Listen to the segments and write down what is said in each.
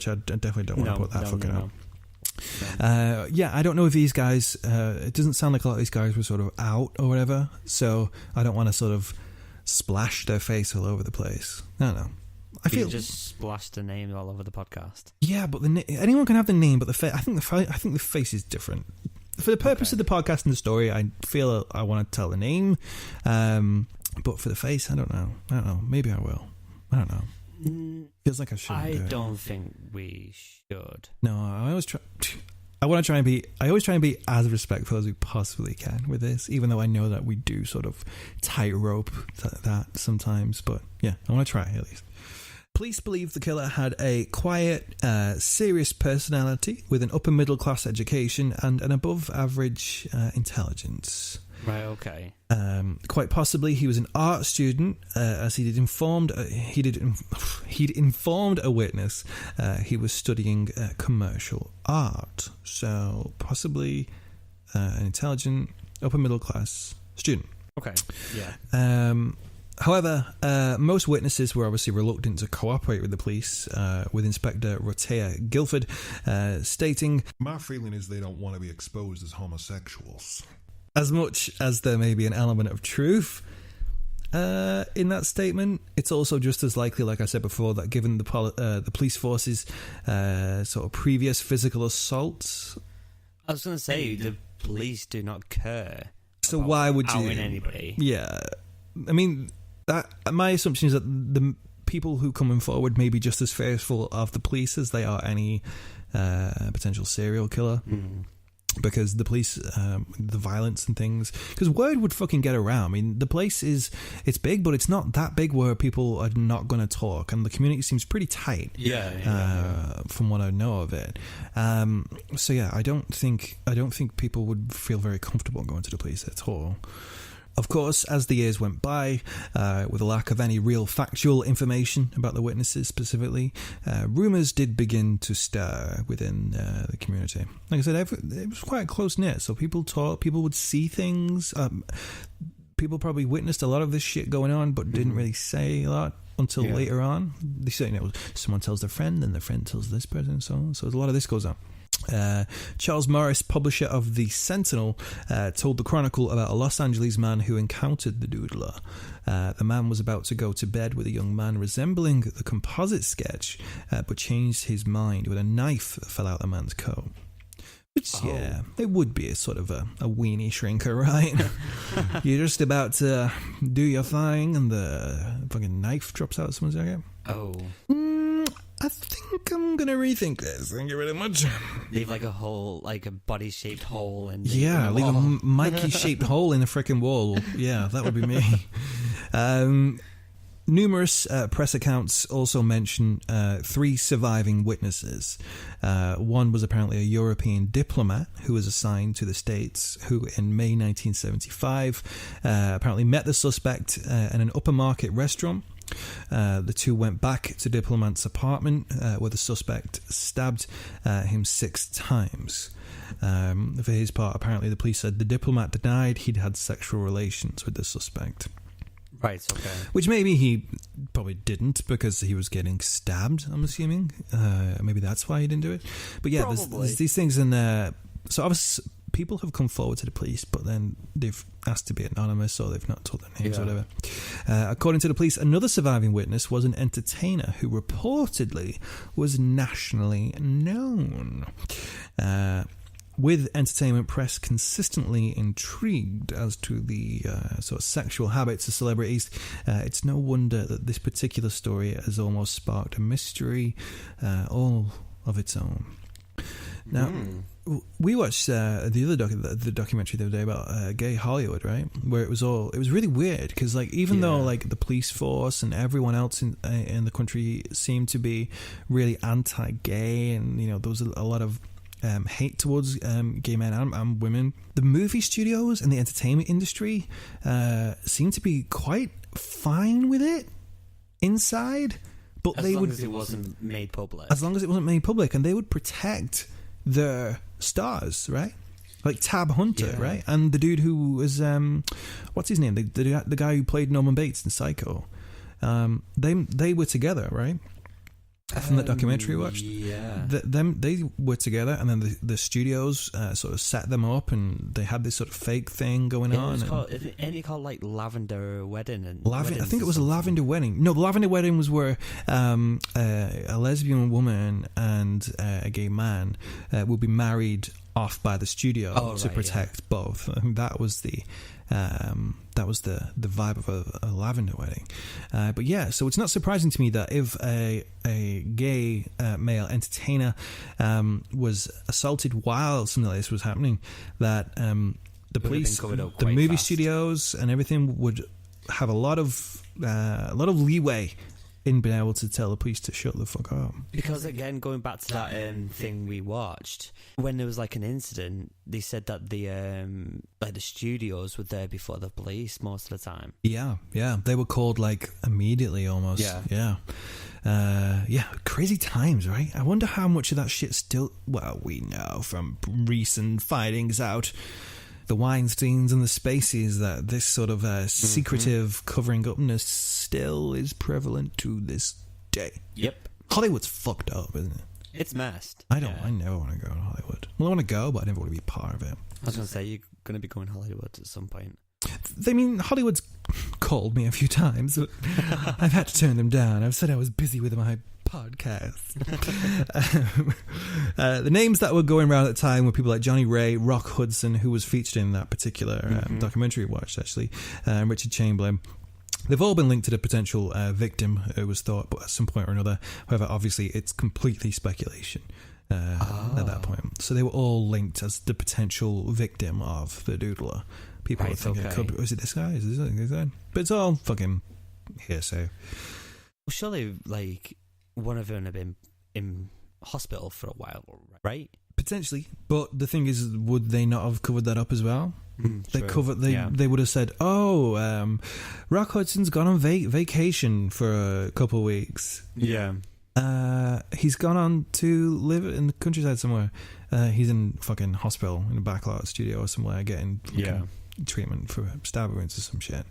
which I definitely don't want to put that fucking out. No. Yeah, I don't know if these guys, it doesn't sound like a lot of these guys were sort of out or whatever, so I don't want to sort of splash their face all over the place. I don't know. I feel just splashed the name all over the podcast. Yeah, but anyone can have the name, but I think the face is different. For the purpose of the podcast and the story, I feel I want to tell the name, but for the face, I don't know. Maybe I will. I don't know. Feels like I shouldn't. I don't think we should. No, I always try. I always try and be as respectful as we possibly can with this, even though I know that we do sort of tightrope that sometimes. But yeah, I want to try at least. Police believe the killer had a quiet, serious personality with an upper middle class education and an above average intelligence. Right, okay. Quite possibly he was an art student, as he'd informed a witness he was studying commercial art. So possibly an intelligent upper middle class student. Okay, yeah. However, most witnesses were obviously reluctant to cooperate with the police, with Inspector Rotea Guilford stating, "My feeling is they don't want to be exposed as homosexuals." as much as there may be an element of truth in that statement, it's also just as likely, like I said before, that given the police force's sort of previous physical assaults... I was going to say, the police do not care. So why would you... outing anybody. Yeah. I mean... my assumption is that the people who come forward may be just as fearful of the police as they are any potential serial killer. Because the police, the violence and things, because word would fucking get around. I mean, the place it's big, but it's not that big where people are not going to talk, and the community seems pretty tight. From what I know of it. So yeah, I don't think people would feel very comfortable going to the police at all. Of course, as the years went by, with a lack of any real factual information about the witnesses specifically, rumours did begin to stir within the community. Like I said, it was quite close-knit, so people talk, people would see things. People probably witnessed a lot of this shit going on, but didn't really say a lot until later on. They say, someone tells their friend, and their friend tells this person, and so on. So a lot of this goes on. Charles Morris, publisher of The Sentinel, told the Chronicle about a Los Angeles man who encountered the Doodler. The man was about to go to bed with a young man resembling the composite sketch, but changed his mind when a knife fell out the man's coat. Which, yeah, it would be a sort of a weenie shrinker, right? You're just about to do your thing and the fucking knife drops out of someone's jacket. I think I'm going to rethink this. Thank you very much. Leave like a hole, like a body-shaped hole. In leave a Mikey-shaped hole in the frickin' wall. Yeah, that would be me. Numerous press accounts also mention 3 surviving witnesses. One was apparently a European diplomat who was assigned to the States, who in May 1975 apparently met the suspect in an upper market restaurant. The two went back to Diplomat's apartment where the suspect stabbed him 6 times. For his part, apparently the police said the diplomat denied he'd had sexual relations with the suspect. Right, okay. Which maybe he probably didn't because he was getting stabbed, I'm assuming. Maybe that's why he didn't do it. But yeah, there's these things in there. So obviously people have come forward to the police, but then they've asked to be anonymous or they've not told their names or whatever. According to the police, another surviving witness was an entertainer who reportedly was nationally known. With entertainment press consistently intrigued as to the sort of sexual habits of celebrities, it's no wonder that this particular story has almost sparked a mystery all of its own. Now, we watched the documentary the other day about gay Hollywood, right? Where it was really weird because, like, even though like the police force and everyone else in the country seemed to be really anti-gay, and there was a lot of hate towards gay men and women, the movie studios and the entertainment industry seemed to be quite fine with it inside, but as long as it wasn't made public. As long as it wasn't made public, and they would protect their stars, right? Like Tab Hunter, right? And the dude who was what's his name? The guy who played Norman Bates in Psycho. They were together, right? from that documentary we watched. Yeah. They were together, and then the studios sort of set them up, and they had this sort of fake thing going on. Isn't it called like Lavender Wedding? And I think it was a Lavender Wedding. No, the Lavender Wedding was where a lesbian woman and a gay man would be married off by the studio to protect both. I think that was the vibe of a Lavender Wedding. But yeah, so it's not surprising to me that if a gay male entertainer was assaulted while something like this was happening, that the police, the movie studios, and everything would have a lot of leeway in being able to tell the police to shut the fuck up. Because again, going back to that thing we watched, when there was like an incident, they said that the studios were there before the police most of the time. Yeah, they were called like immediately almost. Yeah. Crazy times, right? I wonder how much of that shit still. Well, we know from recent findings out. The Weinsteins and the Spaceys, that this sort of secretive covering upness still is prevalent to this day. Yep. Hollywood's fucked up, isn't it? It's messed. I never want to go to Hollywood. Well, I want to go, but I never want to be part of it. I was going to say, you're going to be going to Hollywood at some point. I mean, Hollywood's called me a few times, but I've had to turn them down. I've said I was busy with my podcast. The names that were going around at the time were people like Johnny Ray, Rock Hudson, who was featured in that particular documentary we watched, actually, Richard Chamberlain. They've all been linked to the potential victim, it was thought, but at some point or another. However, obviously, it's completely speculation at that point. So they were all linked as the potential victim of the Doodler. People would think it could be, is it this guy? Is this guy? But it's all fucking hearsay. Well, surely, like, one of them had been in hospital for a while, right? Potentially, but the thing is, would they not have covered that up as well? They would have said, Rock Hudson's gone on vacation for a couple of weeks. Yeah. He's gone on to live in the countryside somewhere. He's in fucking hospital in a backlot studio or somewhere getting treatment for stab wounds or some shit.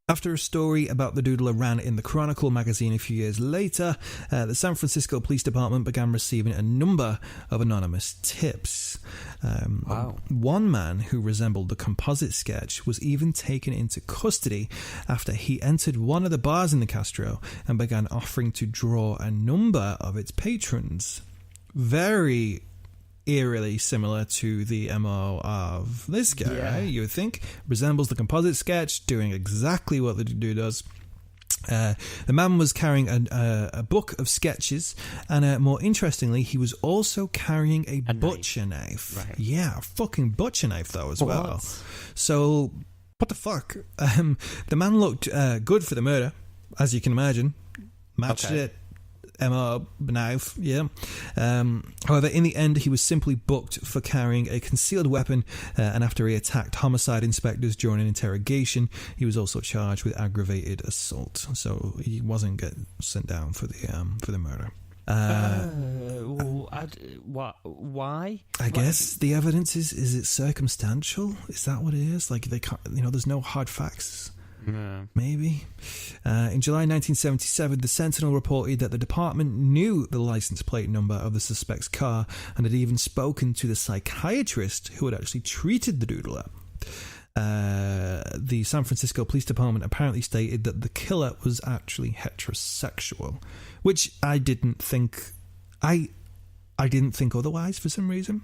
After a story about the Doodler ran in the Chronicle magazine a few years later, the San Francisco Police Department began receiving a number of anonymous tips. One man who resembled the composite sketch was even taken into custody after he entered one of the bars in the Castro and began offering to draw a number of its patrons. Very eerily similar to the MO of this guy, right? You would think. Resembles the composite sketch, doing exactly what the dude does. The man was carrying a book of sketches, and more interestingly, he was also carrying a butcher knife. Right. Yeah, a fucking butcher knife, though, as well. So, what the fuck? The man looked good for the murder, as you can imagine. Matched it. MO knife, however, in the end, he was simply booked for carrying a concealed weapon, and after he attacked homicide inspectors during an interrogation, he was also charged with aggravated assault. So he wasn't getting sent down for the murder. Why? I guess the evidence is it circumstantial? Is that what it is? Like, they can't, there's no hard facts. Maybe. In July 1977, the Sentinel reported that the department knew the license plate number of the suspect's car and had even spoken to the psychiatrist who had actually treated the Doodler. The San Francisco Police Department apparently stated that the killer was actually heterosexual, which I didn't think. I didn't think otherwise for some reason.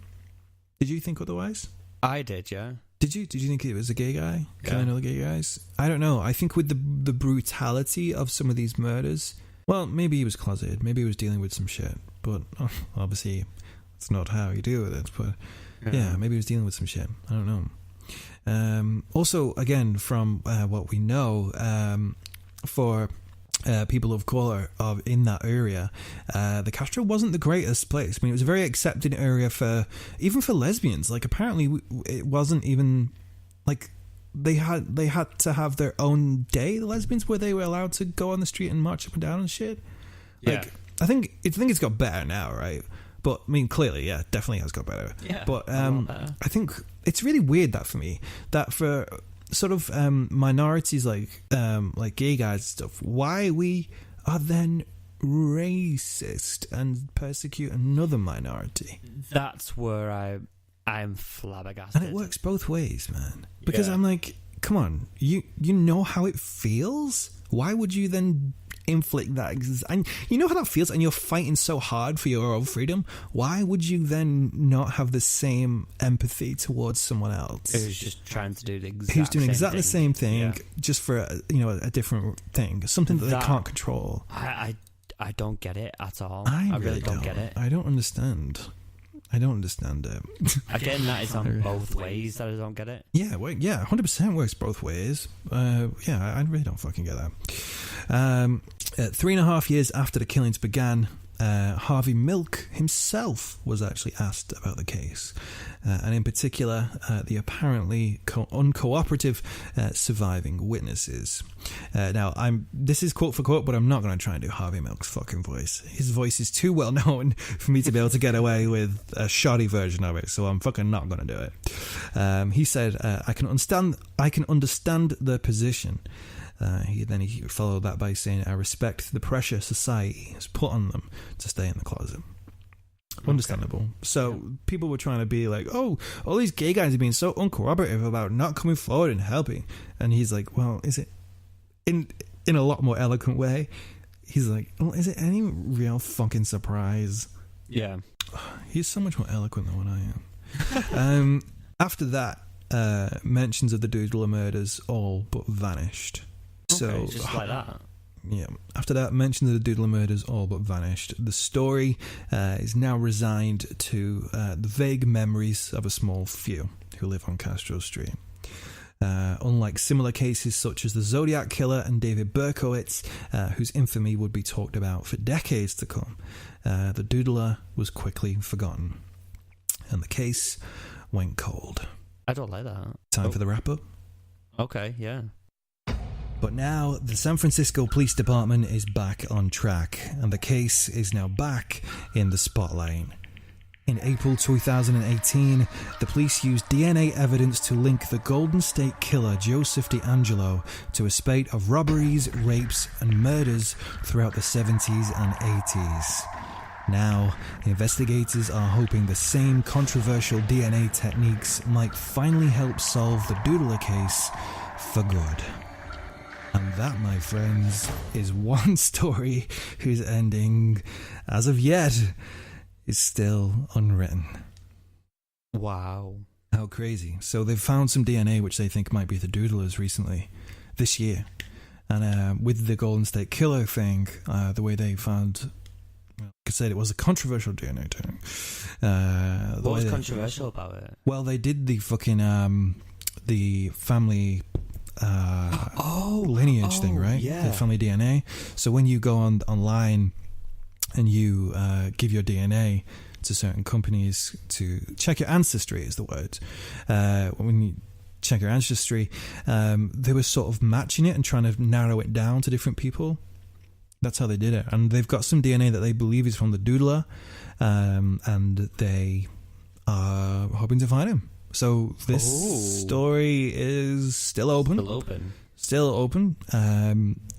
Did you think otherwise? I did, yeah. Did you think it was a gay guy? Killing other gay guys? I don't know. I think with the brutality of some of these murders, well, maybe he was closeted. Maybe he was dealing with some shit. But obviously, it's not how you deal with it. But yeah, maybe he was dealing with some shit. I don't know. Also, again, from what we know, for people of color in that area, the Castro wasn't the greatest place. I mean, it was a very accepted area even for lesbians. Like, apparently it wasn't even like they had to have their own day, the lesbians, where they were allowed to go on the street and march up and down and shit. Like, I think it's got better now, right? But I mean, clearly, yeah, definitely has got better. Yeah, but I think it's really weird that for sort of minorities like gay guys and stuff, why we are then racist and persecute another minority. That's where I'm flabbergasted. And it works both ways, man. Because I'm like, come on, you know how it feels? Why would you then inflict that? And you know how that feels, and you're fighting so hard for your own freedom. Why would you then not have the same empathy towards someone else who's just trying to do the exact who's doing same exactly thing. the same thing, just for a different thing, something that they can't control? I don't get it at all. I really don't get it. I don't understand it. Again, that is on both ways that I don't get it. Yeah, 100% works both ways. I really don't fucking get that. 3.5 years after the killings began, Harvey Milk himself was actually asked about the case, and in particular the apparently uncooperative surviving witnesses. Now, this is quote for quote, but I'm not going to try and do Harvey Milk's fucking voice. His voice is too well known for me to be able to get away with a shoddy version of it, so I'm fucking not going to do it. He said, I can understand the position. He followed that by saying, I respect the pressure society has put on them to stay in the closet. Understandable. So people were trying to be like, oh, all these gay guys are being so uncooperative about not coming forward and helping. And he's like, well, is it in a lot more eloquent way? He's like, well, is it any real fucking surprise? Yeah. He's so much more eloquent than what I am. After that, mentions of the Doodler murders all but vanished. Okay, just like that. Yeah. After that, mentions of the Doodler murders all but vanished. The story is now resigned to the vague memories of a small few who live on Castro Street. Unlike similar cases such as the Zodiac Killer and David Berkowitz, whose infamy would be talked about for decades to come, the Doodler was quickly forgotten, and the case went cold. I don't like that. Time for the wrap-up? Okay, yeah. But now, the San Francisco Police Department is back on track, and the case is now back in the spotlight. In April 2018, the police used DNA evidence to link the Golden State Killer Joseph DeAngelo to a spate of robberies, rapes, and murders throughout the 70s and 80s. Now, investigators are hoping the same controversial DNA techniques might finally help solve the Doodler case for good. And that, my friends, is one story whose ending, as of yet, is still unwritten. Wow. How crazy. So they've found some DNA which they think might be the Doodlers recently, this year. And with the Golden State Killer thing, the way they found... Well, like I said, it was a controversial DNA thing. What was controversial about it? Well, they did the fucking... the family... lineage thing, right? Yeah. The family DNA. So when you go online and you give your DNA to certain companies to check your ancestry, is the word. When you check your ancestry, they were sort of matching it and trying to narrow it down to different people. That's how they did it. And they've got some DNA that they believe is from the Doodler, and they are hoping to find him. So this story is still open. Still open.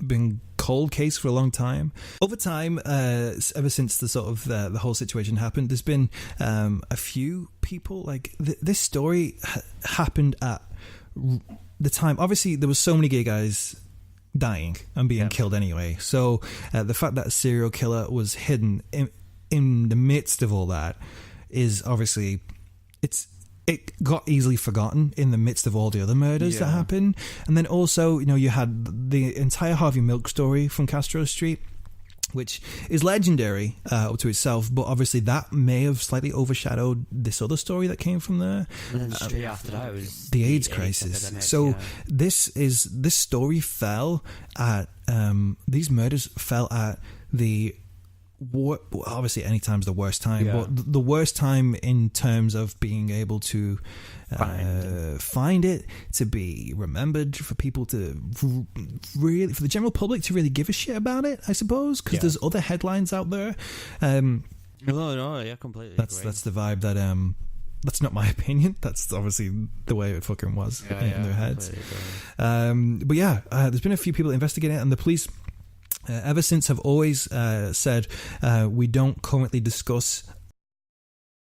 Been cold case for a long time. Over time, ever since the sort of the whole situation happened, there's been a few people like this story happened at the time. Obviously, there was so many gay guys dying and being killed anyway. So the fact that a serial killer was hidden in the midst of all that is obviously it got easily forgotten in the midst of all the other murders that happened. And then also, you had the entire Harvey Milk story from Castro Street, which is legendary up to itself, but obviously that may have slightly overshadowed this other story that came from there. And then straight after that was the AIDS crisis. Epidemic, so this story fell at these murders fell at the obviously any time's the worst time, but the worst time in terms of being able to find it, to be remembered, for people to really, for the general public to really give a shit about it, I suppose, because there's other headlines out there. Completely. That's the vibe that that's not my opinion. That's obviously the way it fucking was in their heads. But there's been a few people investigating it, and the police Ever since, have always said we don't currently discuss